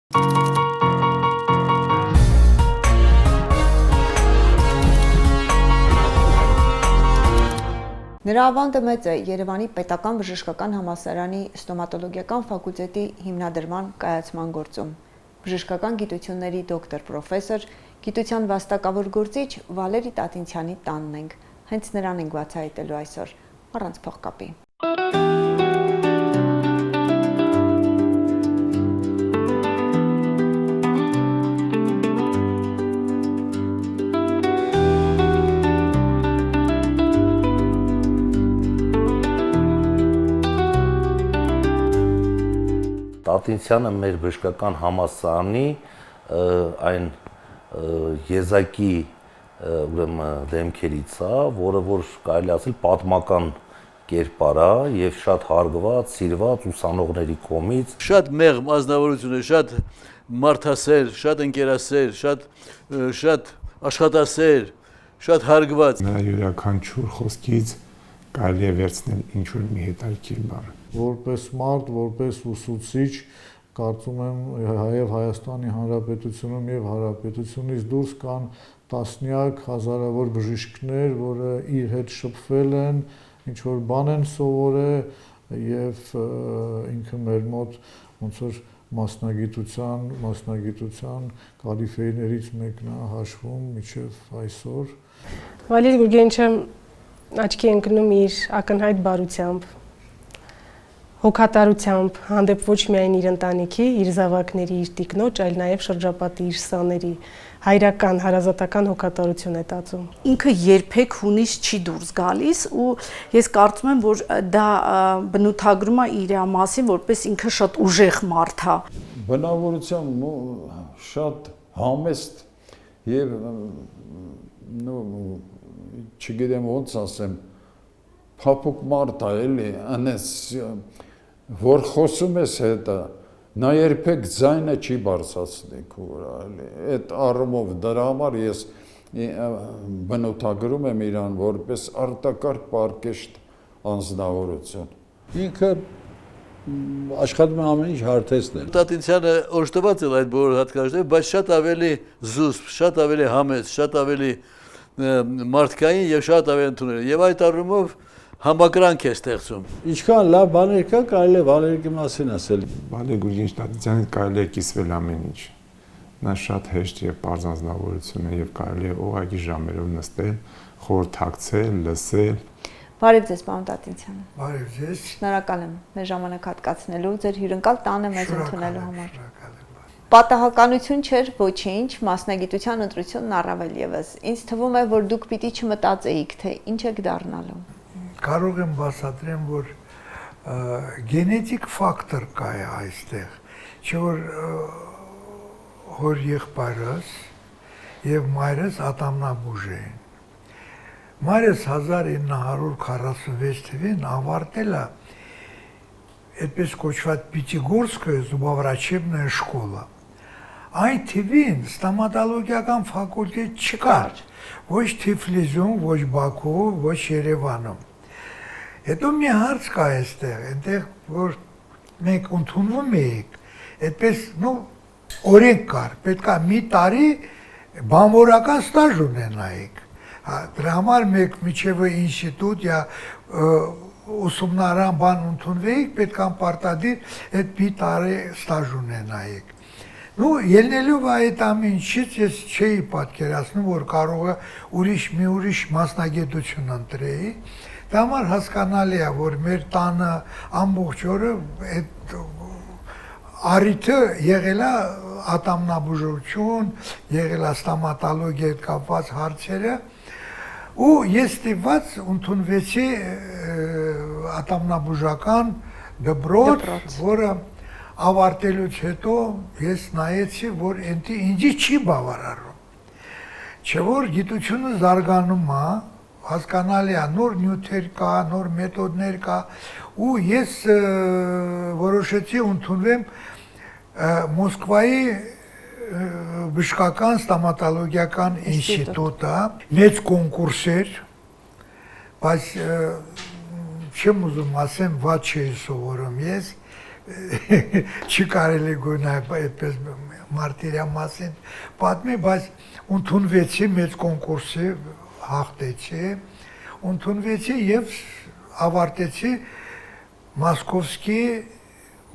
Նրա ավանդը մեծ է Երևանի պետական բժշկական համալսարանի ստոմատոլոգիական ֆակուլտետի հիմնադրման կայացման գործում։ Բժշկական գիտությունների դոկտոր պրոֆեսոր, գիտության վաստակավոր գործիչ Վալերի Տատինցյանի տանն ենք։ Հենց նրան ենք բացահայտելու այսօր, առանց փողկապի։ Տատինցյանը մեր բժշկական համալսարանի այն եզակի դեմքերից է, որը որ կարելի ասել պատմական կերպար է եւ շատ հարգված, սիրված ուսանողների կողմից։ Շատ մեղմ ազնվորություն է, շատ մարդասեր, շատ ընկերասեր, շատ աշխատասեր, շատ հարգված։ Նրա յուրաքանչյուր խոսքից կարելի է վերցնել ինչ-որ մի հետաքրքիր բառ։ Որպես մարդ, որպես ուսուցիչ, կարծում եմ եւ Հայաստանի Հանրապետությունում եւ Հանրապետությունից դուրս կան տասնյակ հազարավոր բժիշկներ, որը իր հետ շփվել են, ինչ որ բան են սովորել եւ ինքը մեր մոտ ոնց որ մասնագիտության կալիֆեյներից մեկն է հաշվում մինչեւ այսօր։ Վալերի Գուրգենիչը աչքի ընկնում իր ակնհայտ բարությամբ, հոգատարությամբ, հանդեպ ոչ միայն իր ընտանիքի, իր զավակների, իր տիկնոջ, այլ նաև շրջապատի իր սաների հայրական, հարազատական հոգատարություն է տածում։ Ինքը երբեք հունից չի դուրս գալիս ու ես կարծում եմ, որ դա բնութագրում է իր մասին, որպես ինքը շատ ուժեղ մարդ է։ Բնավորությամբ շատ համեստ եւ չգիտեմ ոնց ասեմ, փափուկ մարդ է, էլի, անես որ խոսում ես հետը, նա երբեք ձայնը չի բարձրացնի քո վրա, էլի։ Այդ առումով դրա համար ես բնութագրում եմ իրան որպես արտակարգ պարկեշտ անձնավորություն։ Ինքը աշխատում է ամեն ինչ հարթեցնել։ Տատինցյանը օժտված է այդ բոլոր հատկանիշներով, բայց շատ ավելի զուսպ, շատ ավելի համեստ, շատ ավելի մարդկային եւ շատ ավելի ընդունել։ Եվ այդ առումով համակրանք է ստեղծում։ Ինչքան լավ բաներ կա, կարելի է Վալերի մասին ասել։ Վալերի Գուրգենիչ Տատինցյանի կարելի է կիսվել ամեն ինչ։ Նա շատ հեշտ եւ պարզ անձնավորություն է եւ կարելի է ուղղակի ժամերով նստել, խորհրդակցել, լսել։ Բարև ձեզ, պարոն Տատինցյան։ Բարև ձեզ։ Շնորհակալ եմ մեր ժամանակ հատկացնելու, ձեր հյուրընկալ տանը մեզ ընդունելու համար։ Պատահականություն չէր ոչինչ, մասնագիտության ընտրությունն առավել եւս։ Ինձ թվում է, որ դուք պիտի չմտածեիք, թե ինչ եք դառնալու։ Կարող եմ բացատրեմ, որ գենետիկ ֆակտոր կա է այստեղ, չէ որ հոր եղբայրս եւ մայրս ատամնաբուժ էին։ Մայրս 1946 թվականին ավարտել է այդպես կոչված Պիտիգորսկոյե զուբավրաչեբնայա շկոլա։ Այն թվին ստոմատոլոգիական ֆակուլտետ չկար, ոչ Թիֆլիսում, ոչ Բաքուում, ոչ Երևանում։ Հետո մի հարց կա այստեղ, այնտեղ որ մենք ընդունվում էինք, այդպես օրենք կար, պետք է մի տարի բանվորական ստաժ ունենայիք։ Դրա համար մենք միջև ինստիտուտ या ուսումնարան բան ընդունվեիք, պետք է պարտադիր այդ մի տարի ստաժ ունենայիք։ Ելնելով այդ ամեն ինչից ես չէի պատկերացնում, որ կարող է ուրիշ մասնագիտություն ընտրեի։ Դա համար հասկանալի է, որ մեր տանը ամբողջ օրը այդ առիթը եղել է ատամնաբուժություն, եղել է ստոմատոլոգիա հետ կապված հարցերը, ու ես ստիպված ընդունվեցի ատամնաբուժական դպրոց, որը ավարտելուց հետո ես նայեցի, որ այնտի ինձի չի բավարարում։ Չէ որ գիտությունը զարգանում է, հասկանալի է, նոր նյութեր կա, նոր մեթոդներ կա, ու ես որոշեցի ընդունվեմ Մոսկվայի բժշկական ստոմատոլոգիական ինստիտուտը, մեծ կոնկուրս էր, բայց չեմ ուզում ասեմ, ված չէի սովորում ես, չի կարելի գոնա այդպես մարտիրյան մասին պատմի, բայց ընդունվեցի մեծ կոնկուրսի, հաղթեցի, ընդունվեցի եւ ավարտեցի Մոսկովսկի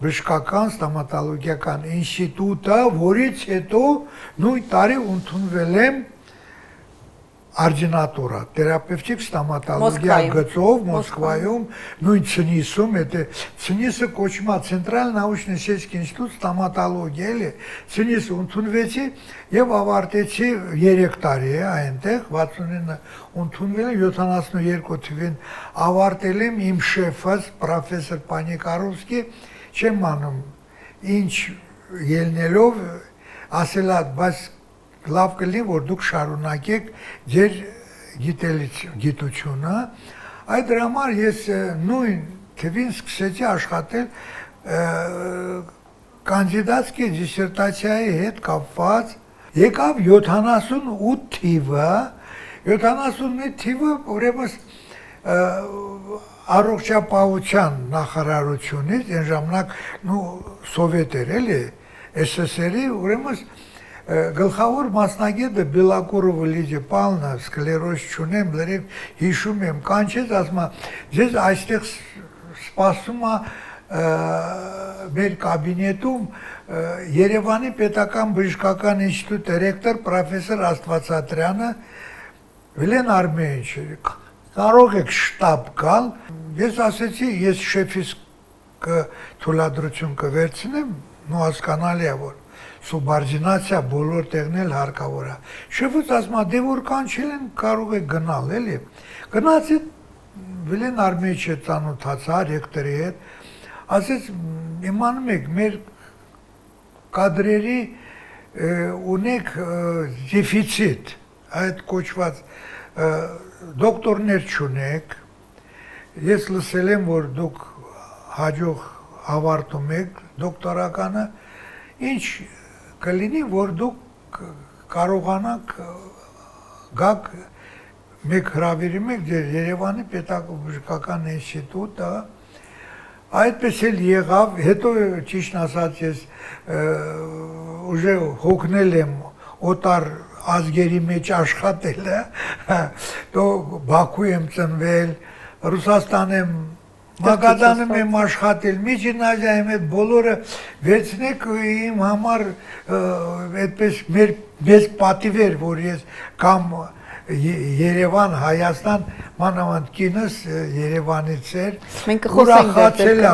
բժշկական ստոմատոլոգիական ինստիտուտը, որից հետո նույն տարի ընդունվել եմ արձինատուրա, թերապևտիկ ստոմատոլոգիա գծով Մոսկվայում, նույն ՑՆԻՍ-ում, это ՑՆԻՍ-ը կոչվում է Центральный научно-исследовательский институт ստոմատոլոգիա, էլի, ՑՆԻՍ-ը ընդունվեցի եւ ավարտեցի 3 տարի է այնտեղ, 69 ընդունվել եմ, 72 թվին ավարտել եմ իմ շեֆս պրոֆեսոր Պանիկարովսկի, չեմ անում, ինչ ելնելով ասելա, բայց լավ կլինի, որ դուք շարունակեք ձեր գիտությունը, այդ դրա համար ես նույն թվին սկսեցի աշխատել կանդիդատսկի դիսերտացիայի հետ կապված, եկավ 78 թիվը, 78 թիվը ուրեմն առողջապահության նախարարությունից, այն ժամանակ սովետ էր էլի, ՍՍՍՐ-ի, ուրեմն գլխավոր մասնագետը Բելակուրովը Լիդիա Պավլովնա, սկլերոզ չունեմ, լրիվ հիշում եմ, կանչեց, ասում է, ձեզ այստեղ սպասում է մեր կաբինետում Երևանի պետական բժշկական ինստիտուտ դիրեկտոր պրոֆեսոր Աստվածատրյանը, Վիլեն Արմենիչ, կարող եք շտաբ գալ, ես ասեցի, ես շեֆիս թույլատրություն կվերցնեմ, հասկանալի է, որ սուբարդինացիա բոլոր տեղն էլ հարկավոր է։ Շեֆս ասում է, դե որ կանչել են, կարող եք գնալ, էլի։ Գնացի Վիլեն Արմենիչը ծանոթացա ռեկտորի հետ, ասեց, իմանում եք, մեր կադրերի ունեք դեֆիցիտ, այդ կոչված դոկտորներ չունեք, ես լսել եմ, որ դուք հաջող ավարտում եք դոկտորականը, ինչ կլինի, որ դուք կարողանաք գաք մեկ հրավիրում եք ձեր Երևանի պետական բժշկական ինստիտուտը, այդպես էլ եղավ, հետո ճիշտ ասած ես ուժե հոգնել եմ օտար ազգերի մեջ աշխատելը, դո Բաքու եմ ծնվել, Ռուսաստան եմ Մագադանում եմ աշխատել, Միջինազիայում այդ բոլորը վերցնեք իմ համար այդպես մեզ պատիվ էր, որ ես կամ Երևան, Հայաստան, մանավանդ կինս Երևանից էր, ուրախացել է,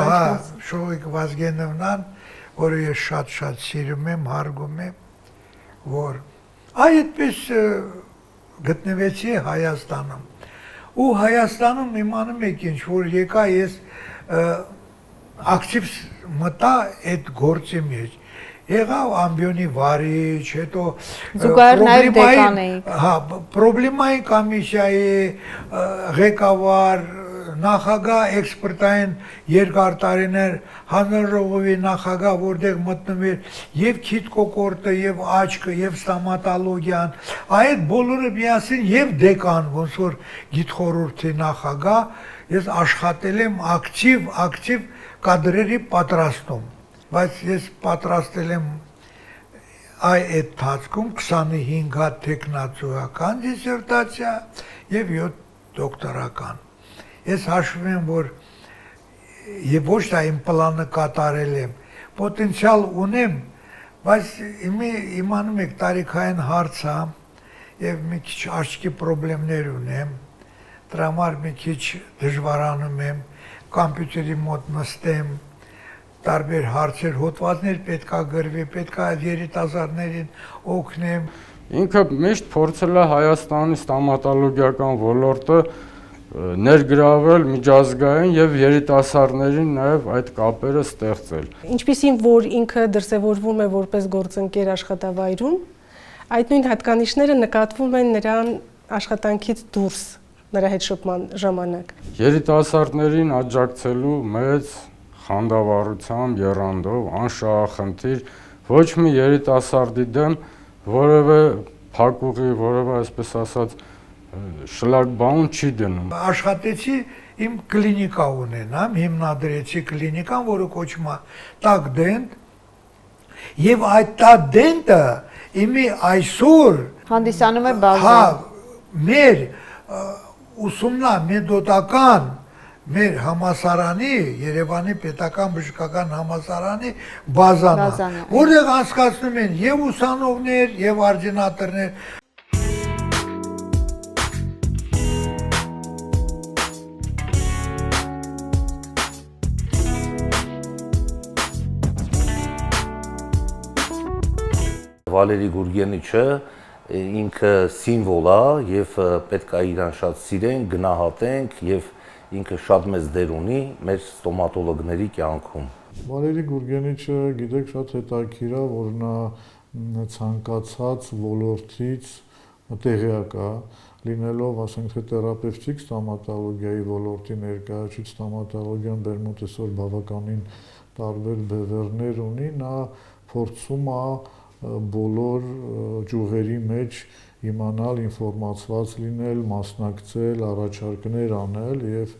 Շողիկ Վազգենովնան, որը ես շատ սիրում եմ, հարգում եմ, որ այդպես գտնվեցի Հայաստանում։ Ու Հայաստանում իմանում եք ինչ, որ եկա ես ակտիվ մտա այդ գործի մեջ։ Եղավ ամբիոնի վարիչ, հետո Զուգահեռ նաև դեկան էիք։ Հա, պրոբլեմայի կոմիսիայի ղեկավար, նախագահ էքսպերտային երկար տարիներ հանրաժողովի նախագահ, որտեղ մտնում էր եւ քիթկոկորտը, եւ աչքը, եւ ստոմատոլոգիան, այդ բոլորը միասին եւ դեկան, ոնց որ գիտխորհրդի նախագահ, ես աշխատել եմ ակտիվ կադրերի պատրաստում, բայց ես պատրաստել եմ այդ ընթացքում 25 հատ տեխնացուական դիսերտացիա եւ 7 դոկտորական։ Ես հաշվում եմ, որ եւ ոչ թե իմ պլանը կատարել եմ, պոտենցիալ ունեմ, բայց իմանում եք տարիքային հարց է եւ մի քիչ աչքի խնդիրներ ունեմ, դրա համար մի քիչ դժվարանում եմ, կոմպյուտերի մոտ նստեմ, տարբեր հարցեր, հոդվածներ պետքա գրվի, պետքա երիտասարդներին օգնեմ։ Ինքը միշտ փորձել է Հայաստանի ստոմատոլոգիական ոլորտը ներգրավել միջազգային եւ երիտասարդներին նաեւ այդ կապերը ստեղծել։ Ինչպիսին որ ինքը դրսևորվում է որպես գործընկեր աշխատավայրում, այդ նույն հատկանիշները նկատվում են նրան աշխատանքից դուրս, նրա հետ շփման ժամանակ։ Երիտասարդներին աջակցելու մեծ խանդավառությամբ, եռանդով, անշահախնդիր ոչ մի երիտասարդի դեմ որևէ փակուղի, որևէ այսպես ասած շլագբաուն չի դնում։ Աշխատեցի իմ կլինիկա ունենամ, հիմնադրեցի կլինիկան, որը կոչվում է Տակ Դենտ, եւ այդ Տակ Դենտը իմի այսօր հանդիսանում է բազա մեր ուսումնամեթոդական մեր համասարանի, Երևանի պետական բժշկական համասարանի բազան է, որտեղ անցկացնում են եւ ուսանողներ, եւ արձինատերներ։ Վալերի Գուրգենիչը ինքը սիմվոլ է եւ պետք է իրան շատ սիրենք, գնահատենք եւ ինքը շատ մեծ դեր ունի մեր ստոմատոլոգների կյանքում։ Վալերի Գուրգենիչը, գիտեք, շատ հետաքրքիր է, որ նա ցանկացած ոլորտից տեղյակ է, լինելով, ասենք թե թերապևտիկ ստոմատոլոգիայի ոլորտի ներկայացուցիչ, ստոմատոլոգիան բերմոտ այսօր բավականին տարբեր բևեռներ ունի, նա փորձում է բոլոր ճյուղերի մեջ իմանալ, ինֆորմացված լինել, մասնակցել, առաջարկներ անել եւ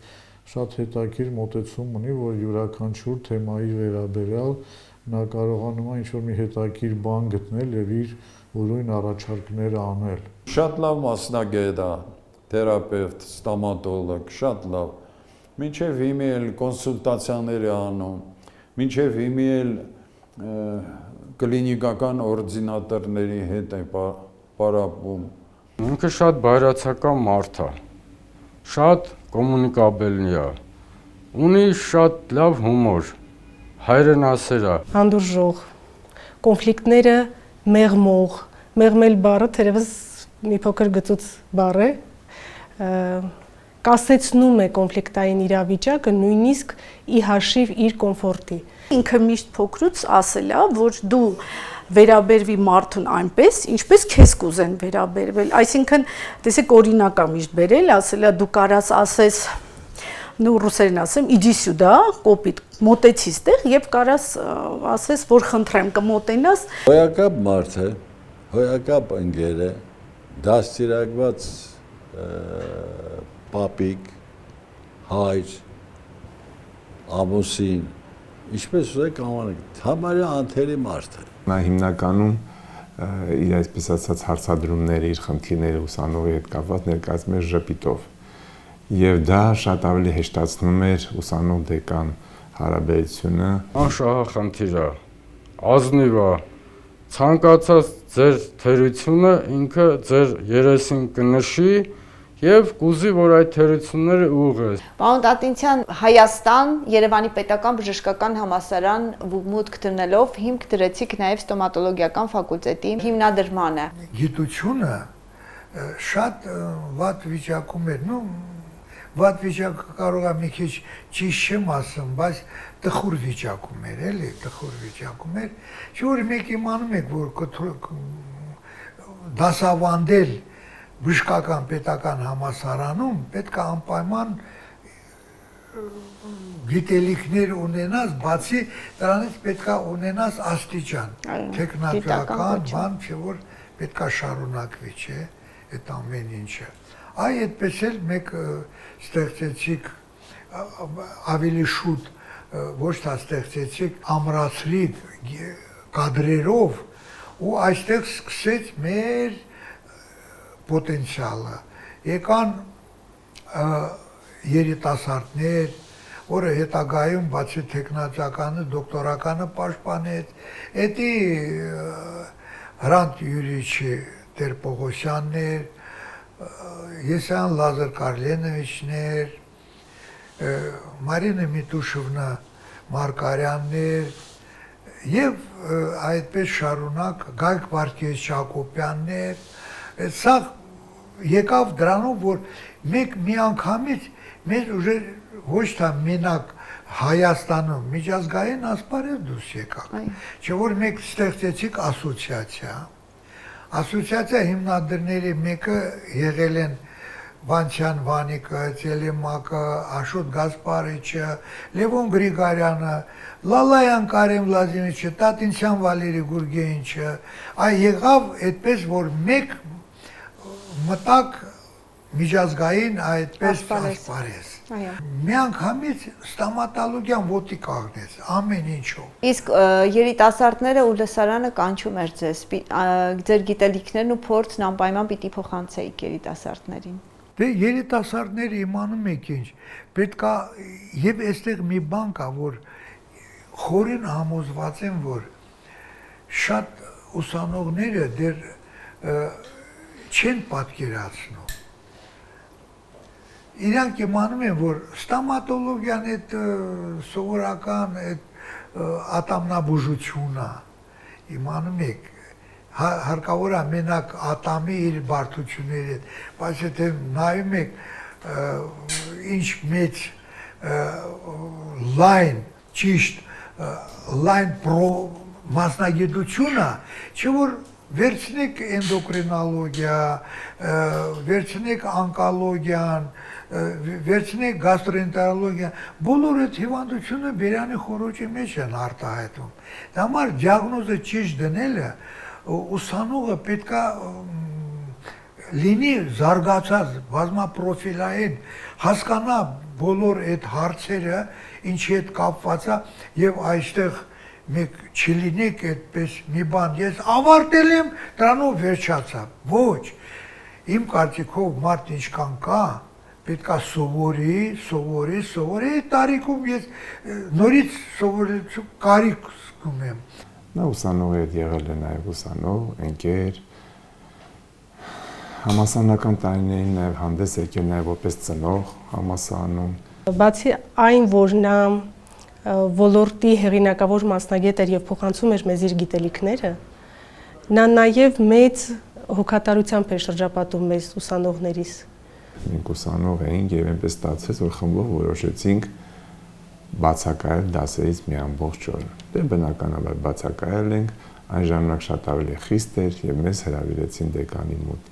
շատ հետաքրքիր մոտեցում ունի, որ յուրաքանչյուր թեմայի վերաբերյալ նա կարողանում է ինչ-որ մի հետաքրքիր բան գտնել եւ իր ուրույն առաջարկները անել։ Շատ լավ մասնագետ է, թերապևտ, ստոմատոլոգ, շատ լավ։ Մինչև հիմի էլ կոնսուլտացիաներ է անում, մինչև հիմի էլ կլինիկական օրդինատորների հետ է պարապում։ Ինքը շատ բայրացական մարդ է, շատ կոմունիկաբելնի է, ունի շատ լավ հումոր, հայրենասեր է։ Հանդուրժող, կոնֆլիկտները մեղմող, մեղմել բառը թերևս մի փոքր գծուց բառ է, կասեցնում է կոնֆլիկտային իրավիճակը նույնիսկ ի հաշիվ իր կոմֆորտի։ Ինքը միշտ փոքրուց ասել է, որ դու վերաբերվի մարդուն այնպես, ինչպես քեզ կուզեն վերաբերվել։ Այսինքն, տեսեք, օրինակ է միշտ բերել, ասել է դու կարաս ասես, նու ռուսերեն ասեմ, իդի սյուդա, կոպիտ, մոտեցի ստեղ եւ կարաս ասես, որ խնդրեմ կմոտենաս։ Հոյակապ մարդ է, հոյակապ ընկեր է, դաստիարակված պապիկ, հայր, ամուսին, ինչպես ուզեք անվանեք, համարյա անթերի մարդ է։ Նա հիմնականում իր այսպես ասած հարցադրումները, իր խնդիրները ուսանողի հետ կապված ներկայացնում էր ժպիտով։ Եվ դա շատ ավելի հեշտացնում էր ուսանող-դեկան հարաբերությունը։ Անշահախնդիր է, ազնիվ է, ցանկացած ձեր թերությունը ինքը ձեր երեսին կնշի եւ կուզի, որ այդ թերությունները ուղղես։ Պարոն Տատինցյան, Հայաստան, Երևանի պետական բժշկական համալսարան մուտք դնելով հիմք դրեցիք նաեւ ստոմատոլոգիական ֆակուլտետի հիմնադրմանը։ Գիտությունը շատ վատ վիճակում էր, վատ վիճակը կարող է մի քիչ ճիշտ չեմ ասում, բայց տխուր վիճակում էր, էլի, տխուր վիճակում էր, որ մեկ իմանում եք, որ դասավանդել բժշկական պետական համալսարանում պետք է անպայման գիտելիքներ ունենաս, բացի դրանից պետք է ունենաս աստիճան, տեխնիկական բան, չէ որ պետք է շարունակվի, չէ, այդ ամեն ինչը։ Այ այդպես էլ մեկ ստեղծեցիք ավելի շուտ, ոչ թե ստեղծեցիք, ամրացրիք կադրերով ու այստեղ սկսեց մեր պոտենցիալը, եկան երիտասարդներ, որը հետագայում բացի տեխնացականը, դոկտորականը պաշտպանեց, էդի Հրանտ Յուրիչի Տեր-Պողոսյաններ, Եսյան Լազար Կարլենովիչներ, Մարինա Միտուշովնա Մարկարյաններ եւ այդպես շարունակ Գայք Վարդգես Շակոբյաններ, սա եկավ դրանով, որ մեկ միանգամից մեզ ուժը ոչ թե մենակ Հայաստանում միջազգային ասպարեզ դուրս եկավ, չէ որ մեկ ստեղծեցիք ասոցիացիա, ասոցիացիա հիմնադրների մեկը եղել են Վանչյան Վանիկը, Ծելիմակը, Աշոտ Գասպարիչը, Լևոն Գրիգարյանը, Լալայան Կարեն Վլադիմիրիչը, Տատինցյան Վալերի Գուրգենիչը, այ եղավ այդպես, որ մեկ մտակ միջազգային այդպես ասպարեզ։ Այո։ Միանգամից ստոմատոլոգիան ոտի կաղնեց, ամեն ինչով։ Իսկ երիտասարդները ու լսարանը կանչում էր ձեզ, ձեր գիտելիքներն ու փորձն անպայման պիտի փոխանցեիք երիտասարդներին։ Դե երիտասարդները իմանում եք ինչ, պետքա եւ այստեղ մի բան կա, որ խորին համոզված եմ, որ շատ ուսանողները դեռ չեն պատկերացնում։ Իրանք իմանում են, որ ստոմատոլոգիան այդ սովորական այդ ատամնաբուժությունն է, իմանում եք, հարկավոր է մենակ ատամի իր բարդությունների հետ, բայց եթե նայում եք ինչ մեծ լայն, ճիշտ լայն մասնագիտություն է, չէ որ վերցնեք էնդոկրինոլոգիա, վերցնեք անկոլոգիան, վերցնեք գաստրոենտերոլոգիան, բոլոր այդ հիվանդությունը բերանի խորոջի մեջ են արտահայտվում։ Դա համար դիագնոզը ճիշտ դնելը ուսանողը պետքա լինի զարգացած բազմապրոֆիլային, հասկանա բոլոր այդ հարցերը, ինչի հետ կապված է եւ այստեղ մեկ չլինեք այդպես մի բան, ես ավարտել եմ, դրանով վերջացա։ Ոչ, իմ կարծիքով մարդ ինչքան կա, պետքա սովորի, տարիքում ես նորից սովորելու կարիք զգում եմ։ Նա ուսանող է եղել է նաև ուսանող, ընկեր, համասանական տարիներին նաև հանդես եկել նաև որպես ծնող համասարանում։ Բացի այն, որ նա ոլորտի հեղինակավոր մասնագետ էր եւ փոխանցում էր մեզ իր գիտելիքները, նա նաև մեծ հոգատարությամբ էր շրջապատում մեզ ուսանողներիս։ Մենք ուսանող էինք եւ այնպես ստացվեց, որ խմբով որոշեցինք բացակայել դասերից մի ամբողջ օր։ Դե բնականաբար բացակայել ենք, այն ժամանակ շատ ավելի խիստ էր եւ մեզ հրավիրեցին դեկանի մոտ։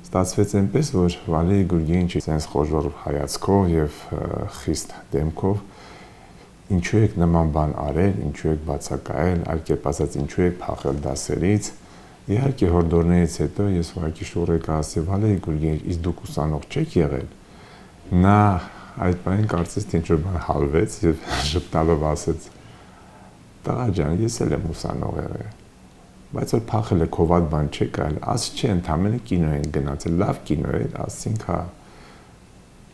Ստացվեց այնպես, որ Վալերի Գուրգենիչի sense խոժոր հայացքով եւ խիստ դեմքով ինչու եք նման բան արել, ինչու եք բացակայել, այլ կերպ ասած ինչու եք փախել դասերից։ Իհարկե հորդորներից հետո ես ուղղակի շուռ ասի Վալերի Գուրգենիչ, իսկ դուք ուսանող չեք եղել։ Նա այդ բանին կարծես թե ինչ-որ բան հալվեց եւ ժպտալով ասեց. «Տղա ջան, ես էլ եմ ուսանող եղել, բայց որ փախել եք հովատ բան չեք արել, աս չէ, ընդամենը կինո են գնացել, լավ կինո էր, ասինք հա,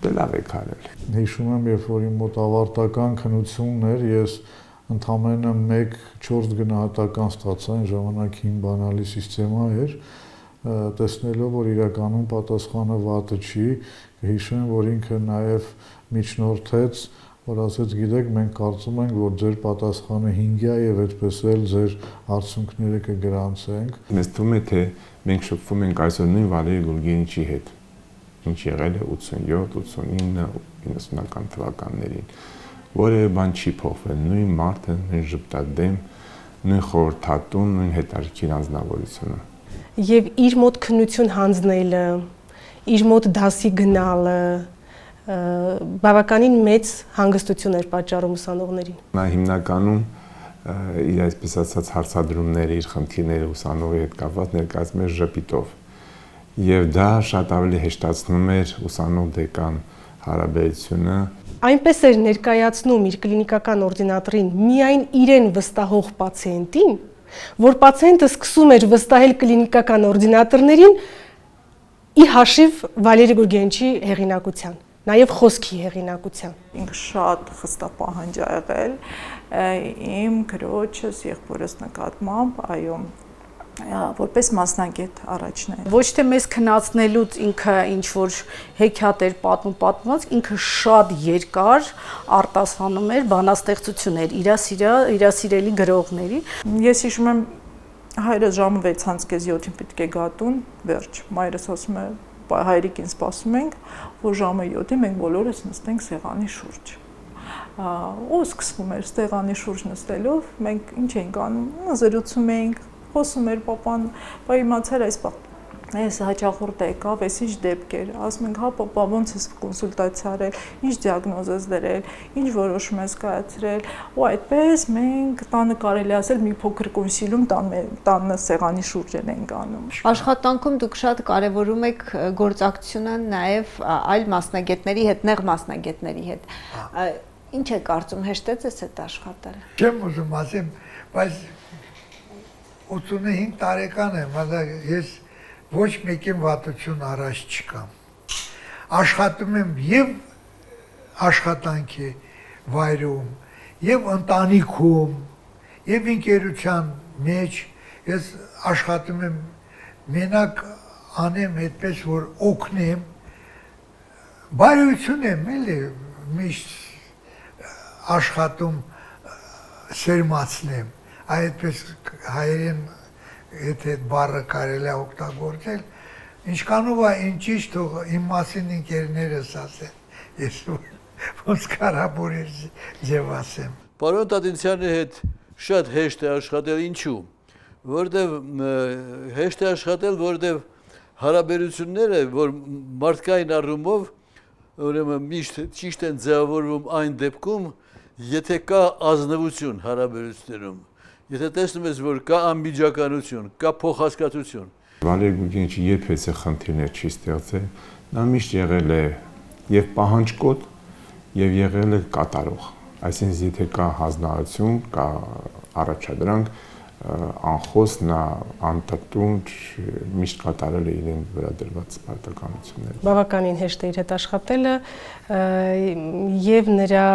դե լավ եք արել»։ Հիշում եմ, երբ որ իմ մոտ ավարտական քննությունն էր, ես ընդամենը 1/4 գնահատական ստացա, այն ժամանակ հին բանալի համակարգ էր, տեսնելով, որ իրականում պատասխանը վատը չի, հիշում, որ ինքը նաև միջնորդեց, որ ասեց, գիտեք, մենք կարծում ենք, որ ձեր պատասխանը 5 է եւ այդպես էլ ձեր արդյունքները կգրանցենք։ Մեզ թվում է, թե մենք շփվում ենք այսօր նույն Վալերի Գուրգենիչի հետ, ինչ եղել է 87, 89, 90-ական թվականներին։ Որևէ բան չի փոխվել, նույն մարդը, նույն ժպտադեմ, նույն խորհրդատուն, նույն հետաքրքիր անձնավորությունը։ Եվ իր մոտ քննություն հանձնելը, իր մոտ դասի գնալը բավականին մեծ հանգստություն էր պատճառում ուսանողներին։ Նա հիմնականում իր այսպես ասած հարցադրումները, իր խնդիրները ուսանողի հետ կապված ներկայացնում էր ժպիտով։ Եվ դա շատ ավելի հեշտացնում էր ուսանող-դեկան հարաբերությունը։ Այնպես էր ներկայացնում իր կլինիկական օրդինատորին միայն իրեն վստահող պացիենտին, որ պացիենտը սկսում էր վստահել կլինիկական օրդինատորներին ի հաշիվ Վալերի Գուրգենիչի հեղինակության, նաև խոսքի հեղինակության։ Ինքը շատ խստապահանջ ա եղել իմ քրոջս եղբորս նկատմամբ, այո, որպես մասնագետ առաջնային։ Ոչ թե մեզ քննացնելուց ինքը ինչ որ հեքիաթ էր պատմված, ինքը շատ երկար արտասանում էր բանաստեղծություններ իր սիրելի գրողների։ Ես հիշում եմ հայրս ժամը 6:30-ին պետք է գա տուն, վերջ։ Մայրս ասում է, հայրիկին սպասում ենք, որ ժամը 7-ին մենք բոլորս նստենք սեղանի շուրջ։ Ու սկսվում էր սեղանի շուրջ նստելով, մենք ինչ էինք անում, զրուցում էինք, խոսում էր պապան, բա իմացար այս Այս հաճախորդ եկավ, էս ինչ դեպք էր։ Ասում ենք, հա, պապա, ոնց ես կոնսուլտացիա արել, ինչ դիագնոզ ես դրել, ինչ որոշում ես կայացրել, ու այդպես մենք տանը կարելի ասել մի փոքր կոնսիլիում տանը սեղանի շուրջն ենք անում։ Աշխատանքում դուք շատ կարևորում եք գործակցությունը նաև այլ մասնագետների հետ, նեղ մասնագետների հետ։ Ինչ է կարծում, հեշտեց ես այդ աշխատել։ Չեմ ուզում ասեմ, բայց 85 տարեկան եմ, ես ոչ մեկին վատություն առաջ չկամ։ Աշխատում եմ եւ աշխատանքի վայրում, եւ ընտանիքում, եւ ընկերության մեջ, ես աշխատում եմ մենակ անեմ այդպես, որ օգնեմ, բարություն եմ, էլի, միշտ աշխատում սերմացնեմ, այդպես հայերեն եթե այդ բառը կարելի է օգտագործել, ինչքանով է ինչ թող իմ մասին ընկերներս ասեն, ես ոնց կարաբոր ձև ասեմ։ Պարոն Տատինցյանի հետ շատ հեշտ է աշխատել, ինչու, որտեվ հեշտ է աշխատել, որտեվ հարաբերությունները, որ մարդկային առումով ուրեմն միշտ ճիշտ են ձևավորվում այն դեպքում, եթե կա ազնվություն հարաբերություններում, եթե տեսնում ես, որ կա անմիջականություն, կա փոխհասկացություն։ Վալերի Գուրգենիչը երբեք խնդիրներ չի ստեղծել, նա միշտ եղել է եւ պահանջկոտ եւ եղել է կատարող։ Այսինքն եթե կա հանձնարարություն, կա առաջադրանք, անխոս նա անտրտունջ միշտ կատարել է իրեն վրա դրված պարտականությունները։ Բավականին հեշտ է իր հետ աշխատելը եւ նրա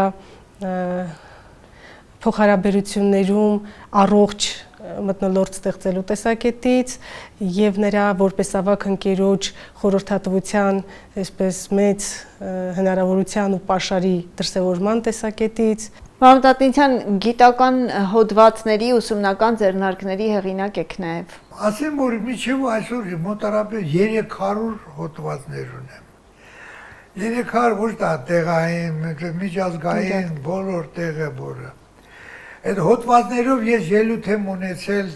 փոխհարաբերություններում առողջ մթնոլորտ ստեղծելու տեսակետից եւ նրա որպես ավագ ընկերոջ խորհրդատվության այսպես մեծ հնարավորության ու պաշարի դրսևորման տեսակետից Պարոն Տատինցյան, գիտական հոդվածների ուսումնական ձեռնարկների հեղինակ եք նաեւ։ Ասեմ, որ միջև այսօր մոտարապես 300 հոդվածներ ունեմ։ 300 ոչ դա տեղային, միջազգային, բոլոր տեղը բոլորը։ Այդ հոդվածներով ես ելույթ եմ ունեցել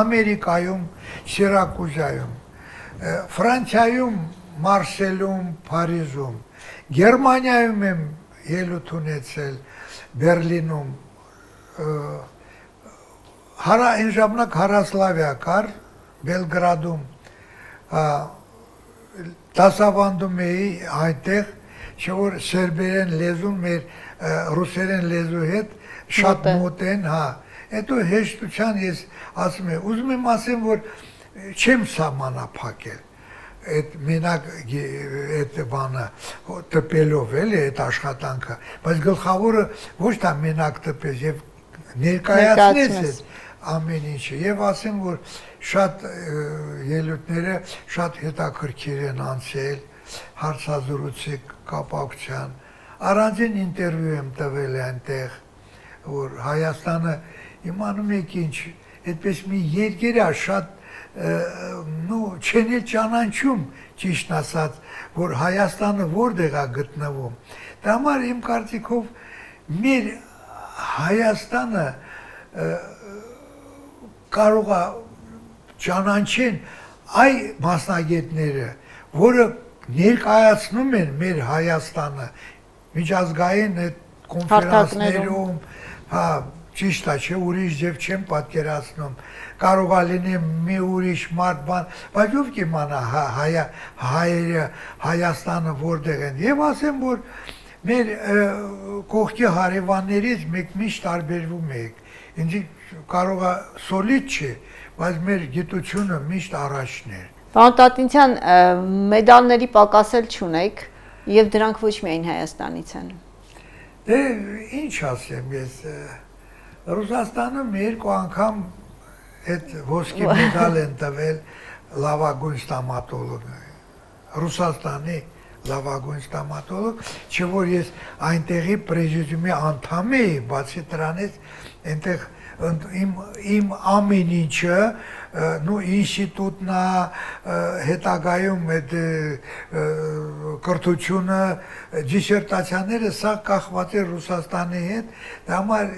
Ամերիկայում, Սիրակուզայում, Ֆրանսիայում, Մարսելում, Փարիզում, Գերմանիայում եմ ելույթ ունեցել, Բերլինում, այն ժամանակ Հարասլավիա կար, Բելգրադում, դասավանդում էի այնտեղ, չէ որ սերբերեն լեզուն մեր ռուսերեն լեզու հետ շատ մոտ են, հա, հետո հեշտության ես ասում եմ, ուզում եմ ասեմ, որ չեմ սահմանափակել, այդ մենակ այդ բանը տպելով էլի այդ աշխատանքը, բայց գլխավորը ոչ դա մենակ տպես եւ ներկայացնես այդ ամեն ինչը եւ ասեմ, որ շատ ելույթները շատ հետաքրքիր են անցել, հարցազրույցի կապակցության, առանձին ինտերվյու եմ տվել այնտեղ, որ Հայաստանը իմանում եք ինչ, այդպես մի երկեր է շատ չեն էլ ճանաչում, ճիշտ ասած, որ Հայաստանը որտեղ է գտնվում։ Դա համար իմ կարծիքով մեր Հայաստանը կարող է ճանաչեն այ մասնագետները, որը ներկայացնում են մեր Հայաստանը միջազգային կոնֆերանսներում, հա, ճիշտ է, չէ, ուրիշ ձև չեմ պատկերացնում, կարող է լինի մի ուրիշ մարդ բան, բայց ով կիմանա հայերը Հայաստանը որտեղ են, եւ ասեմ, որ մեր կողքի հարևաններից մեկ միշտ տարբերվում եք, ինձ կարող է սոլիդ չէ, բայց մեր գիտությունը միշտ առաջն էր։ Պարոն Տատինցյան, մեդալների պակասել չունեք եւ դրանք ոչ միայն Հայաստանից են։ Դե ինչ ասեմ ես, Ռուսաստանում երկու անգամ այդ ոսկի մեդալ են տվել լավագույն ստոմատոլոգ, Ռուսաստանի լավագույն ստոմատոլոգ, չէ որ ես այնտեղի պրեզիդիումի անդամ էի, բացի դրանից այնտեղ իմ ամեն ինչը, ինստիտուտն է, հետագայում այդ կրթությունը, դիսերտացիաները սա կախված է Ռուսաստանի հետ, դա համար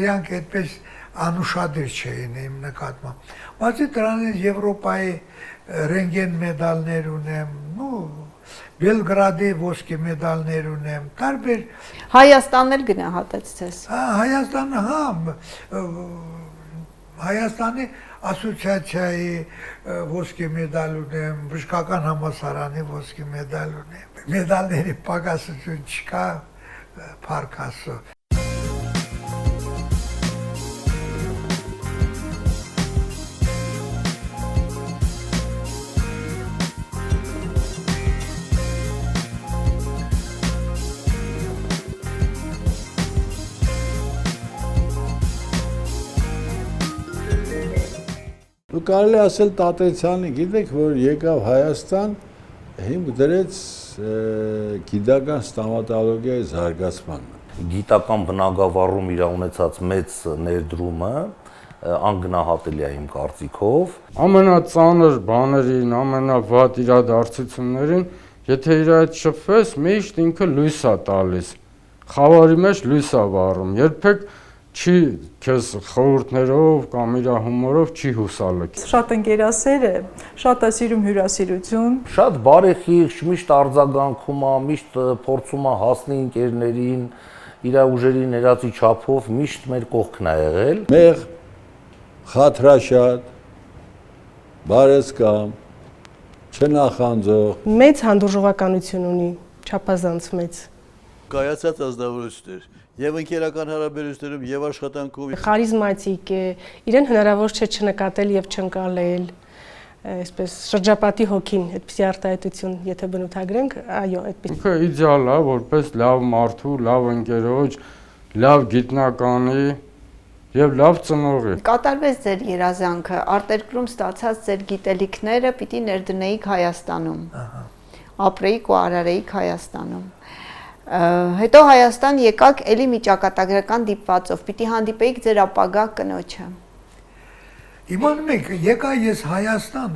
իրանք այդպես անուշադիր չէին իմ նկատմամբ։ Բացի դրանից Եվրոպայի ռենտգեն մեդալներ ունեմ, Բելգրադի ոսկե մեդալներ ունեմ, տարբեր Հայաստանն էլ գնահատեց ձեզ։ Հայաստանը, Հայաստանի ասոցիացիայի ոսկե մեդալ ունեմ, բժշկական համալսարանի ոսկե մեդալ ունեմ։ Մեդալների պակասություն չկա, փառք Աստծո։ Ու կարելի ասել Տատեցյանը, գիտեք, որ եկավ Հայաստան, հիմք դրեց գիտական ստոմատոլոգիայի զարգացմանը։ Գիտական բնագավառում իր ունեցած մեծ ներդրումը անգնահատելի է իմ կարծիքով։ Ամենածանր բաներին, ամենավատ իրադարձություններին, եթե իր հետ շփվես, միշտ ինքը լույս է տալիս։ Խավարի մեջ լույս է վառում։ Երբեք չի քեզ խորհուրդներով կամ իր հումորով չի հուսալքի։ Շատ ընկերասեր է, շատ է սիրում հյուրասիրություն։ Շատ բարեխիղճ, միշտ արձագանքում է, միշտ փորձում է հասնել ընկերներին, իր ուժերի ներածի չափով միշտ մեր կողքն է եղել։ Մեղ, խաթրաշատ, բարեսկամ, չնախանձող։ Մեծ հանդուրժողականություն ունի, չափազանց մեծ։ Կայացած ազնվորություններ եւ ընկերական հարաբերություններում եւ աշխատանքում Խարիզմատիկ է, իրեն հնարավոր չէ չնկատել եւ չընկալել, այսպես շրջապատի հոգին, այդպիսի արտահայտություն, եթե բնութագրենք, այո, այդպես։ Ինքը իդեալ է, որպես լավ մարդու, լավ ընկերոջ, լավ գիտնականի եւ լավ ծնողի։ Կատարվեց ձեր երազանքը, արտերկրում ստացած ձեր գիտելիքները պիտի ներդնեիք Հայաստանում։ Ապրեիք ու արարեիք Հայաստանում։ Հետո Հայաստան եկաք էլի մի ճակատագրական դիպվածով, պիտի հանդիպեիք ձեր ապագա կնոջը։ Իմանում եք, եկա ես Հայաստան,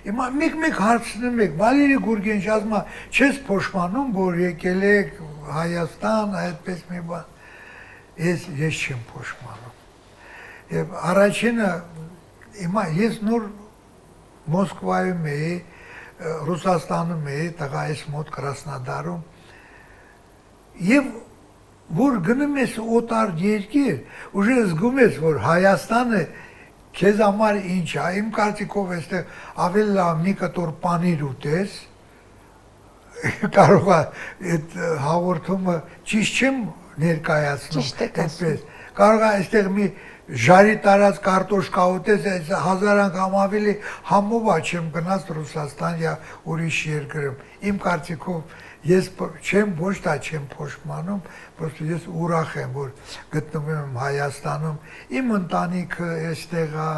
հիմա մեկ հարցնում եք, Վալերի Գուրգենչ ասում է, չես փոշմանում, որ եկել եք Հայաստան, այդպես մի բան։ Ես չեմ փոշմանում։ Եվ առաջինը, հիմա ես նոր Մոսկվայում էի, Ռուսաստանում էի, տղայիս մոտ Կրասնոդարում, եւ որ գնում ես օտար երկիր, ուժը զգում ես, որ Հայաստանը քեզ համար ինչ է, իմ կարծիքով այստեղ ավելի լավ մի կտոր պանիր ուտես, կարող է այդ հաղորդումը ճիշտ չեմ ներկայացնում, այդպես, կարող է այստեղ մի ժարի տարած կարտոշկա ուտես, 1000 անգամ ավելի համով չեմ գնաց Ռուսաստան կամ ուրիշ երկրում, իմ կարծիքով ես չեմ ոչ դա չեմ փոշմանում, պրոստը ես ուրախ եմ, որ գտնվում եմ Հայաստանում, իմ ընտանիքը այստեղ է։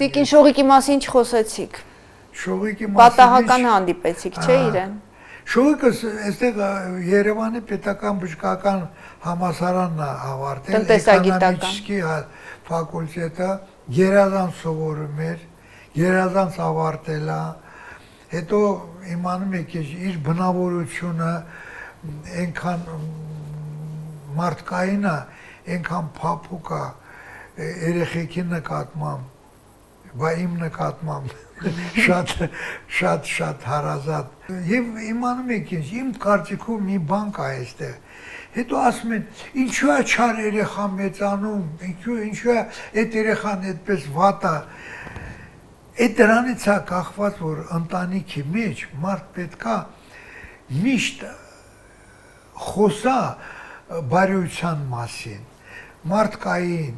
Տիկին Շողիկի մասին չխոսեցիք։ Շողիկի մասին Պատահական հանդիպեցիք, չէ՞ իրեն։ Շողիկը այստեղ Երևանի պետական բժշկական համալսարանն է ավարտել, Տնտեսագիտական ֆակուլտետը, գերազանց սովորում էր, գերազանց ավարտել է, հետո իմանում եք իր բնավորությունը այնքան մարդկային է, այնքան փափուկ է երեխեքի նկատմամբ, բա իմ նկատմամբ շատ հարազատ։ Եվ իմանում եք ինձ, իմ կարծիքով մի բան կա այստեղ։ Հետո ասում են, ինչու է չար երեխա մեծանում, ինչու է այդ երեխան այդպես վատ է։ Այդ դրանից է կախված, որ ընտանիքի մեջ մարդ պետքա միշտ խոսա բարյության մասին, մարդկային,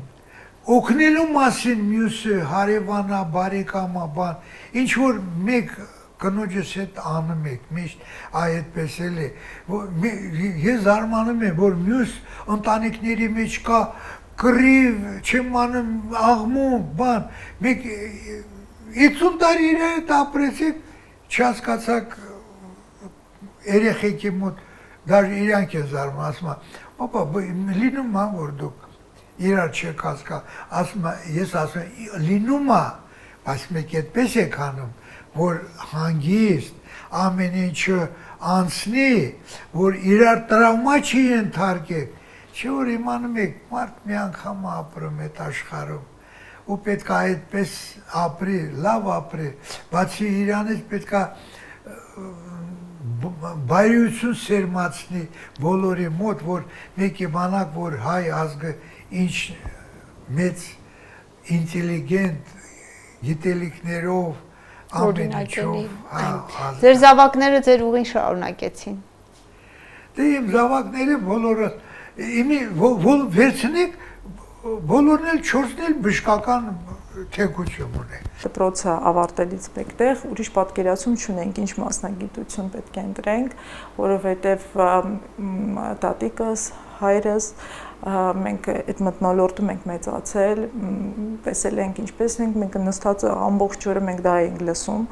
օգնելու մասին մյուսը, հարևանա, բարեկամա, բան, ինչ որ մեկ կնոջս հետ անում եք, միշտ այդպես էլ է, ես զարմանում եմ, որ մյուս ընտանիքների մեջ կա կռիվ, չեմ անում, աղմուկ, բան, մեկ 50 տարի իր հետ ապրեցիք, չհասկացաք երեխեքի մոտ, դաժե իրանք են զարմանում, ասում եմ, պապա, լինում է, որ դուք իրար չեք հասկա, ես ասում եմ, լինում է, բայց մեկ այդպես եք անում, որ հանգիստ, ամեն ինչը անցնի, որ իրար տրավմա չի ենթարկեք, չէ որ իմանում եք, մարդ մի անգամ ապրում այդ աշխարհում, ու պետք է այդպես ապրի, լավ ապրի, բացի իրանից պետք է բարյություն սերմացնի բոլորի մոտ, որ մեկ իմանաք, որ հայ ազգը ինչ մեծ ինտելիգենտ գիտելիքներով ամեն ինչով Ձեր զավակները ձեր ուղին շարունակեցին։ Դե իմ զավակները բոլորը վերցնեք բոլորն էլ 4-ն էլ բժշկական թեկություն ունեն։ Դպրոցը ավարտելուց մեկտեղ ուրիշ պատկերացում չունենք, ինչ մասնագիտություն պետք է ընտրենք, որովհետև տատիկս, հայրս մենք այդ մթնոլորտում ենք մեծացել, տեսել ենք ինչպես մենք նստած ամբողջ օրը մենք դա ենք լսում,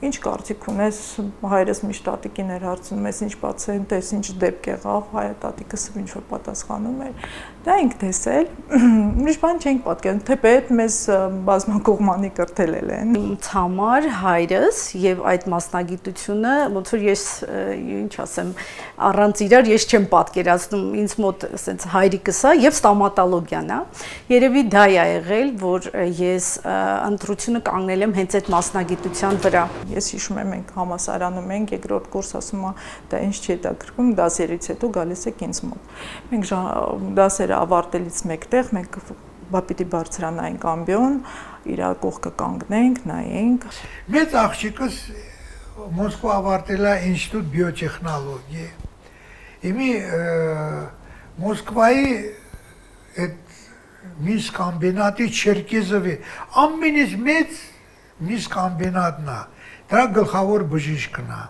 ինչ կարծիք ունես, հայրս միշտ տատիկին էր հարցնում, ես ինչ պացիենտ ես, ինչ դեպք եղավ, հայը տատիկս ինչ որ պատասխանում էր, դա ենք տեսել, ուրիշ բան չենք պատկերացնում, թեպետ մեզ բազմակողմանի կրթել են։ Ինձ համար հայրս եւ այդ մասնագիտությունը, ոնց որ ես ինչ ասեմ, առանց իրար ես չեմ պատկերացնում, ինձ մոտ ասենց հայրիկս է եւ ստոմատոլոգիան է։ Երևի դա է եղել, որ ես ընտրությունը կանգնել եմ հենց այդ մասնագիտության վրա։ Ես հիշում եմ, մենք համասարանում ենք, երկրորդ կուրս ասում է, դա ինչ չի հետաքրքրում, դասերից հետո գալիս եք ինձ մոտ։ Մենք դասերը ավարտելուց մեկտեղ մենք պիտի բարձրանայինք ամբիոն, իր կողքը կանգնենք, նայենք։ Մեծ աղջիկս Մոսկվա ավարտել է ինստիտուտ բիոտեխնոլոգիա։ Իմի Մոսկվայի այդ միս կոմբինատի Չերկեզովի ամենից մեծ միս կոմբինատն է։ Դրա գլխավոր բժիշկն է։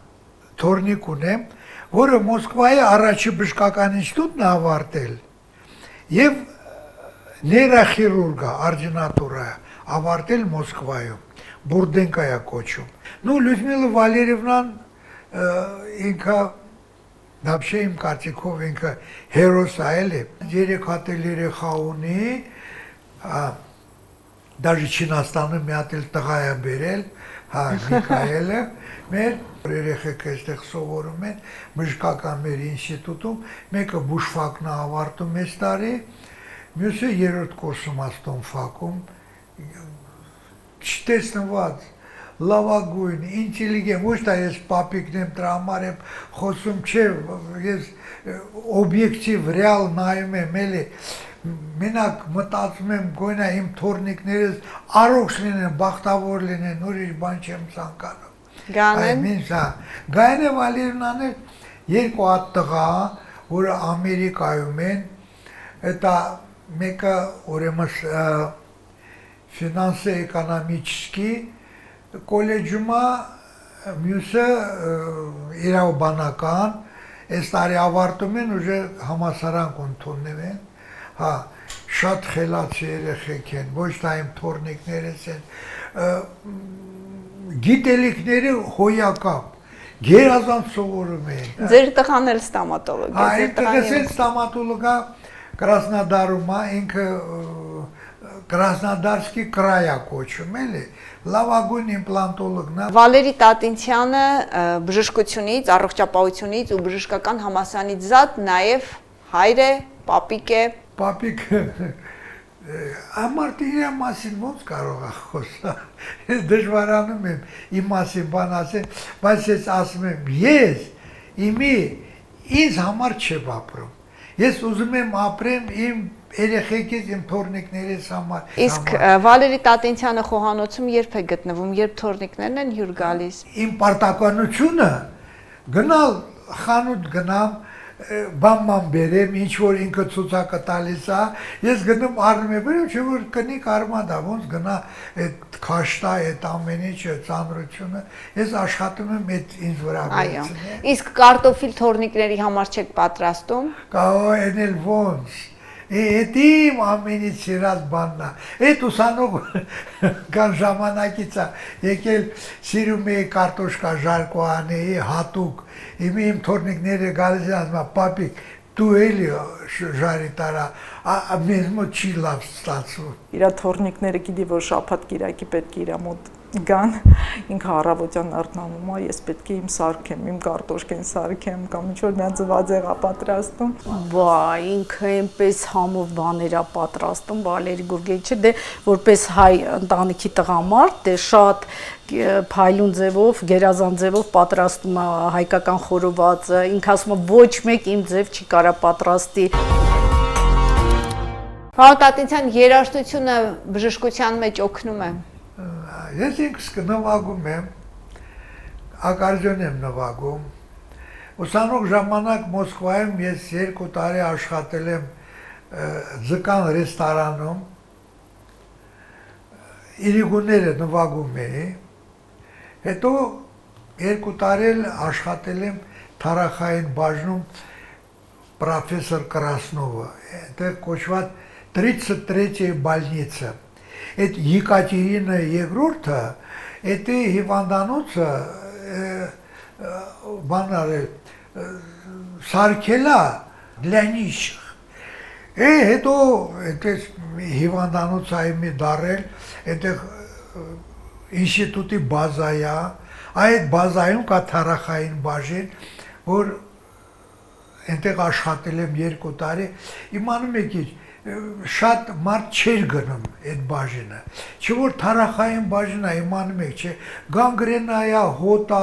Թորնիկ ունեմ, որը Մոսկվայի առաջի բժշկական ինստիտուտն է ավարտել եւ նեյրոխիրուրգա, արձինատուրա ավարտել Մոսկվայում, Բուրդենկայա կոչում։ Նու Լյուդմիլա Վալերիևնան ինքը դապշե իմ կարծիքով ինքը հերոս է, երեք հատել երեխա ունի, դաժե Չինաստանը մի հատ էլ տղա է բերել, Միքայելը, մեր երեխեք այստեղ սովորում են բժշկական մեր ինստիտուտում, մեկը բուժֆակն է ավարտում այս տարի, մյուսը երրորդ կուրսում է Ստոնֆակում, չտեսնված, լավագույն, ինտելիգենտ, ոչ թե ես պապիկն եմ, տրամար եմ խոսում, չէ, ես օբյեկտիվ, ռեալ նայում եմ, էլի, մենակ մտածում եմ գոյնա իմ թորնիկներս առողջ լինեն, բախտավոր լինեն, ուրիշ բան չեմ ցանկանում։ Գայանե Վալերիևնան երկու հատ տղա, որը Ամերիկայում են, դա մեկը ուրեմն ֆինանսա-էկոնոմիկի կոլեջում է, մյուսը իրավաբանական, այս տարի ավարտում են, ուժը համալսարան կընդունվում են, շատ խելաց երեխեք են, ոչ թե իմ թորնիկներս են, գիտելիքները հոյակապ, գերազանց սովորում են։ Ձեր տղան էլ ստոմատոլոգ է։ Այդ տղես էլ ստոմատոլոգա Կրասնոդարում է, ինքը Կրասնոդարսկի կրայա կոչում էլի, լավագույն իմպլանտոլոգն է։ Վալերի Տատինցյանը բժշկությունից, առողջապահությունից ու բժշկական համալսարանից զատ նաև հայր է, պապիկ է։ Պապիկը Ամարտի իր մասին ոնց կարող է խոսալ։ Ես դժվարանում եմ իմ մասին բան ասել, բայց ես ասում եմ, ես ինձ համար չեմ ապրում։ Ես ուզում եմ ապրեմ իմ երեխեքից, իմ թորնիկներիս համար։ Իսկ Վալերի Տատենցյանը խոհանոցում երբ է գտնվում, երբ թորնիկներն են հյուր գալիս։ Իմ պարտականությունը գնալ խանութ գնամ, բաման բերեմ, ինչ որ ինքը ցուցակը տալիս է, ես գնում առնում եմ, բերեմ, չէ որ կնիկ արմադա, ոնց գնա այդ քաշտա, այդ ամեն ինչը, ծանրությունը, ես աշխատում եմ այդ ինձ վրա վերցնել։ Իսկ կարտոֆիլ թորնիկների համար չեք պատրաստում։ Կարող են էլ ոնց։ Այդ իմ ամենից սիրած բանն է։ Այդ ուսանող կան ժամանակից է եկել սիրում էի կարտոշկա ժարկո անեի հատուկ։ Իմ թորնիկները գալիս են ասում, պապիկ, դու էլի ժարի տարա, մեզ մոտ չի լավ ստացվում։ Իրա թորնիկները գիտի, որ շաբաթ կիրակի պետք է իրա մոտ գան, ինքը առավոտյան արթնանում է, ես պետք է իմ սարքեմ, իմ կարտոշկեն սարքեմ, կամ ինչ որ միա ձվածեղա պատրաստում։ Բա, ինքը այնպես համով բաներ է պատրաստում, Վալերի Գուրգենիչը, դե որպես հայ ընտանիքի տղամարդ, դե շատ փայլուն ձևով, գերազան ձևով պատրաստում է հայկական խորովածը, ինքը ասում է ոչ մեկ իմ ձև չի կարա պատրաստի։ Պարոն Տատենցյան, երաժշտությունը բժշկության մեջ օգնում է։ Ես ինքս նվագում եմ, ակարդեոն եմ նվագում։ Ուսանող ժամանակ Մոսկվայում ես 2 տարի աշխատել եմ ձկան ռեստորանում, իրիգուները նվագում էի, հետո 2 տարի աշխատել եմ թարախային բաժնում պրոֆեսոր Կրասնովը, այնտեղ կոչված 33-й больница։ Այդ Եկատերինա II-ը, այդ հիվանդանոցը բան արել, սարքելա для нищих։ Հետո այդպես հիվանդանոցը այմի դարել, այդտեղ ինստիտուտի բազայա, այդ բազայում կա թարախային բաժին, որ այնտեղ աշխատել եմ 2 տարի, իմանում եք ինչ, շատ մարդ չէր գնում այդ բաժինը, չէ որ թարախային բաժինը իմանում եք, չէ, գանգրենայա, հոտա,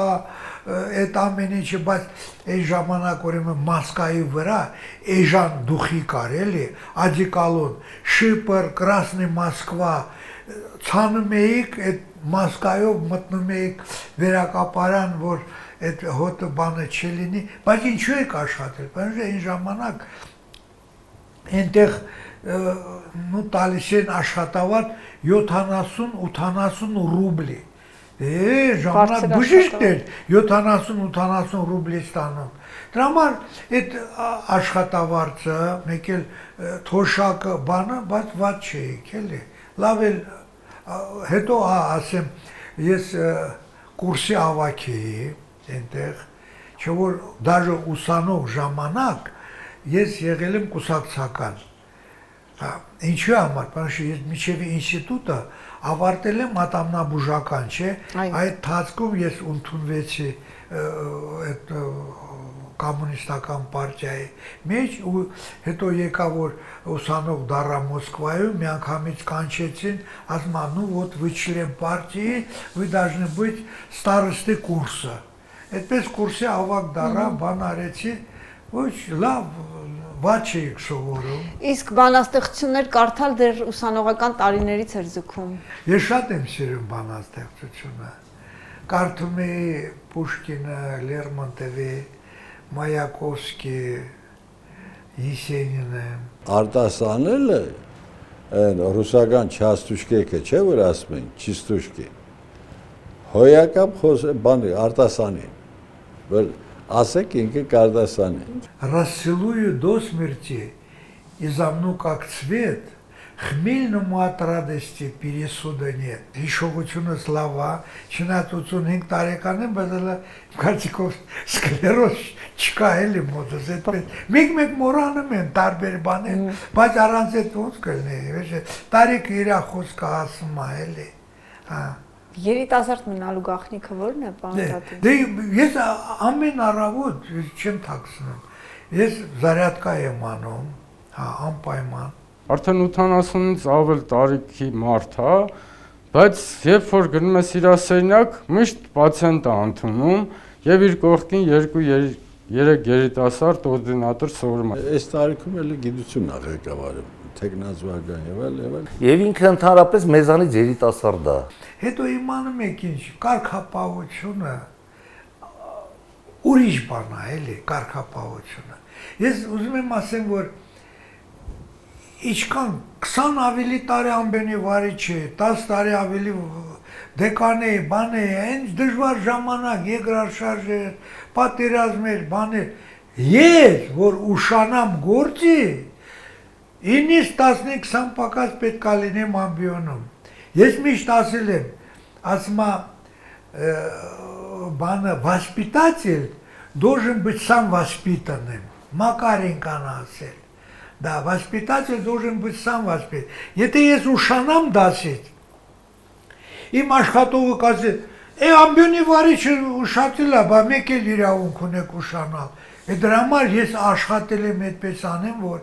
այդ ամեն ինչը, բայց այդ ժամանակ ուրեմն մասկայի վրա էժան դուխի կար էլի, ադիկալոն, շիպր, կրասնի Մոսկվա, ցանում էիք այդ մասկայով մտնում էիք վերակապարան, որ այդ հոտը բանը չլինի, բայց ինչու եք աշխատել, բայց այն ժամանակ այնտեղ տալիս են աշխատավարձ 70-80 ռուբլի։ Ժամանակ բժիշկներ 70-80 ռուբլի ստանում։ Դրա համար այդ աշխատավարձը, մեկ էլ թոշակը բանը, բայց ված չէիք էլի։ Լավ էլ հետո ասեմ, ես կուրսի ավակ էի այնտեղ, չէ որ դաժե ուսանող ժամանակ ես եղել եմ կուսակցական։ Ինչու համար, բանշի ես միջև ինստիտուտը ավարտել եմ ատամնաբուժական, չէ, այդ թացքում ես ընդունվեցի այդ կոմունիստական պարտիայի մեջ ու հետո եկա որ ուսանող դառա Մոսկվայում, մի անգամից կանչեցին, ասում ну вот вы член партии, вы должны быть старосты курса։ Այդպես կուրսի ավակ դառա, բան արեցի, ոչ լավ Ված չէիք սովորում։ Իսկ բանաստեղծություններ կարդալ դեռ ուսանողական տարիներից էր ձգում։ Ես շատ եմ սիրում բանաստեղծությունը։ Կարդում էի Պուշկինը, Լերմոնտովի, Մայակովսկի, Եսենինը։ Արտասանելը այն ռուսական չաստուշկեքը չէ որ ասում են, չիստուշկի։ Հոյակապ բան արտասանի։ Որ ասեք ինքը կարդասանի։ Расцелую до смерти и замну как цвет, хмельному от радости пересуда нет։ Հիշողությունը слова, չնայած 85 տարեկան եմ, բայց հələ կարծիքով սկլերոզ չկա էլի մոտս այդպես։ Մեկ մոռանում են տարբեր բաներ, բայց առանց այդ ոնց կլինի, տարիքը իր խոսքը ասում է էլի։ Երիտասարդ մնալու գաղտնիքը ո՞րն է, պարոն Տատենցյան։ Դե ես ամեն առավոտ չեմ թաքցնում։ Ես զարյատկա եմ անում, հա, անպայման։ արդեն 80-ից ավել տարիքի մարդ է, բայց երբ որ գնում ես իր սենյակ, միշտ պացիենտ է ընդունում եւ իր կողքին 2-3 երիտասարդ օրդինատոր սովորում է։ Այս տարիքում էլի գիտությունն է ղեկավարը, տեխնազվարական եւ այլ։ Եվ ինքը ընդհանրապես մեզանից երիտասարդ է։ Հետո իմանում եք ինչ, կարգապահությունը ուրիշ բան է, էլի, կարգապահությունը։ Ես ուզում եմ ասեմ, որ ինչքան 20 ավելի տարի ամբենի վարի չէ, 10 տարի ավելի դեկան է, բան է, հենց դժվար ժամանակ, երկրաշարժ է, պատերազմ էր, բան է։ Ես, որ ուշանամ գործի, 9-ից 15-20 պակաս պետք է լինեմ ամբիոնում։ Ես միշտ ասել եմ, ասում բանը վասպիտатель должен быть сам воспитанным, Макаренкան ասել։ Да, воспитатель должен быть сам воспитанным։ Եթե ես ուշանամ դասից, իմ աշխատողը կասի, ամբյոնի վարիչը ուշացել է, բա մեկ էլ իրավունք ունեք ուշանալ։ Դրա համար ես աշխատել եմ այդպես անեմ, որ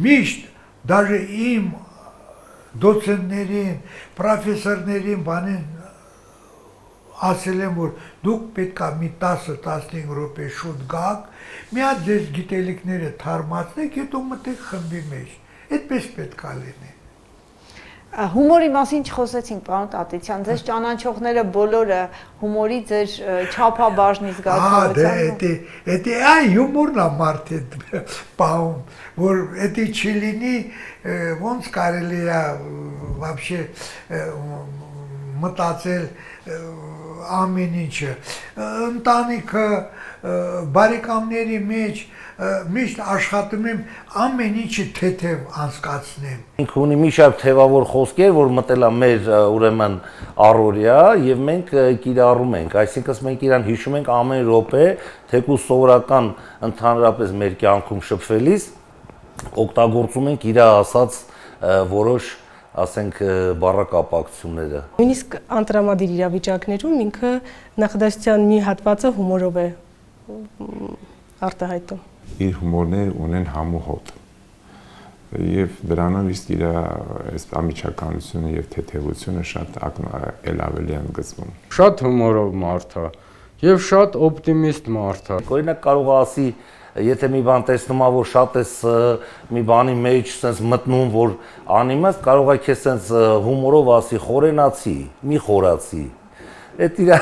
միշտ даже իմ դոցենտներին, պրոֆեսորներին բանին ասել եմ, որ դուք պետք է մի 10-15 րոպե շուտ գաք, մի հատ ձեզ գիտելիքները թարմացնեք, հետո մտեք խմբի մեջ։ Այդպես պետք է լինի։ Հումորի մասին չխոսեցինք, պարոն Տատիցյան, ձեզ ճանաչողները բոլորը հումորի ձեր չափաբաժնի զգացողությամբ։ Դա այ հումորն է մարդը պահում, որ դա չլինի, ոնց կարելի է вообще մտածել ամեն ինչը, ընտանիքը, բարեկամների մեջ միշտ աշխատում եմ ամեն ինչը թեթև անցկացնեմ։ Ինքը ունի մի շարք թևավոր խոսքեր, որ մտել է մեր ուրեմն առօրյա եւ մենք կիրառում ենք, այսինքն մենք իրան հիշում ենք ամեն րոպե, թեկուզ սովորական ընդհանրապես մեր կյանքում շփվելիս օգտագործում ենք իր ասած որոշ ասենք բառակապակցությունները։ Նույնիսկ անտրամադիր իրավիճակներում ինքը նախադասության մի հատվածը հումորով է արտահայտում։ Իր հումորներ ունեն համու հոտ։ Եվ դրանով իսկ իր այս ամիջականությունը եւ թեթևությունը շատ էլ ավելի են գծվում։ Շատ հումորով մարդ է եւ շատ օպտիմիստ մարդ է։ Օրինակ կարող է ասի, եթե մի բան տեսնում է, որ շատ ես մի բանի մեջ sense մտնում, որ անիմաստ, կարող է քեզ sense հումորով ասի, խորենացի, մի խորացի։ Այդ իր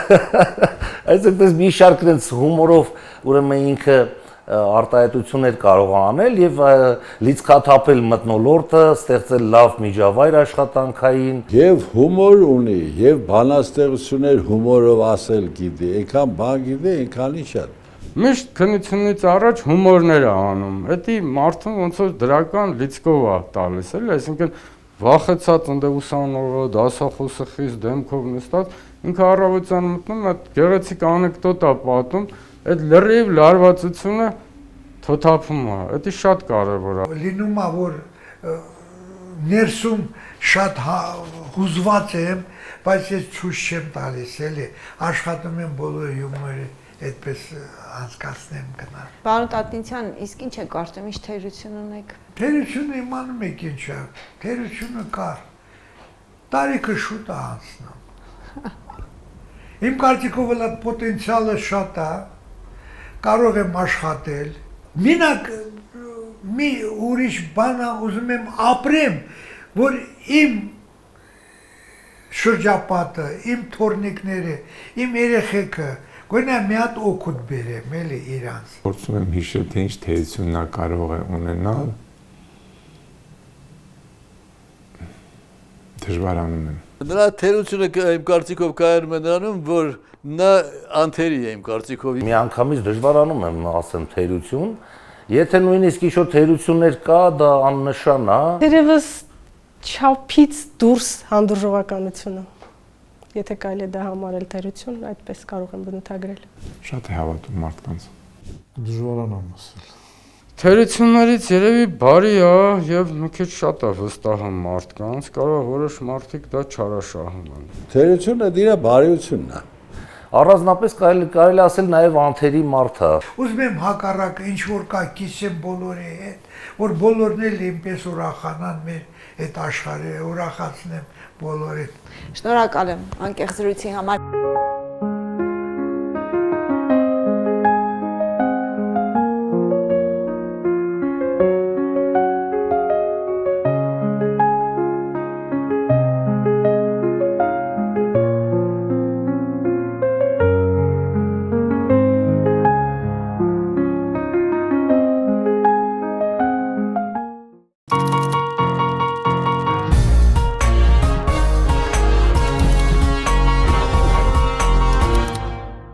այսպես մի շարք sense հումորով ուրեմն ինքը արտահայտություններ կարող է անել եւ լիցքաթափել մթնոլորտը, ստեղծել լավ միջավայր աշխատանքային եւ հումոր ունի եւ բանաստեղծություններ հումորով ասել գիտի, այնքան բան գիտի, այնքանի շատ։ Միշտ քննությունից առաջ հումորներ է անում։ Դա մարդուն ոնց որ դրական լիցքով է տալիս, էլի, այսինքն վախեցած ընդ ուսանողը, դասախոսը խիստ դեմքով նստած, ինքը առավոտյան մտնում է, գեղեցիկ անեկդոտ է պատում, այդ լրիվ լարվածությունը թոթափում է։ Դա շատ կարևոր է։ Լինում է, որ ներսում շատ հուզված եմ, բայց ես ցույց չեմ տալիս, էլի, աշխատում եմ բոլոր հումորը այդպես անցկացնեմ գնալ։ Պարոն Տատիցյան, իսկ ինչ է կարծում, ինչ թերություն ունեք։ Թերությունը իմանում եք ինչ է, թերությունը կար, տարիքը շուտ է անցնում։ Իմ կարծիքով էլ պոտենցիալը շատ է, կարող եմ աշխատել, մենակ մի ուրիշ բան ուզում եմ ապրեմ, որ իմ շրջապատը, իմ թորնիկները, իմ երեխեքը գոնե մի հատ օգուտ բերեմ, էլի իրանց։ Փորձում եմ հիշել, թե ինչ թերություն նա կարող է ունենալ։ Դժվարանում եմ։ Նրա թերությունը իմ կարծիքով կայանում է նրանում, որ նա անթերի է իմ կարծիքով։ Մի անգամից դժվարանում եմ ասեմ թերություն, եթե նույնիսկ ինչ-որ թերություններ կա, դա աննշան է։ Դերևս չափից դուրս հանդուրժողականությունը։ Եթե կարելի է դա համարել թերություն, այդպես կարող եմ բնութագրել։ Շատ է հավատում մարդկանց։ Դժվարանամ ասել։ Թերություններից երևի բարի է եւ մի քիչ շատ է վստահում մարդկանց, կարող որոշ մարդիկ դա չարաշահում են։ Թերությունը դրա բարիությունն է։ Առանձնապես կարելի ասել նաև անթերի մարդը։ Ուզում եմ հակառակը ինչ որ կա կիսեմ բոլորի հետ, որ բոլորն էլ ինպես ուրախանան մեր այդ աշխարհը, ուրախացնեմ բոլորին։ Շնորհակալ եմ անկեղծրույցի համար։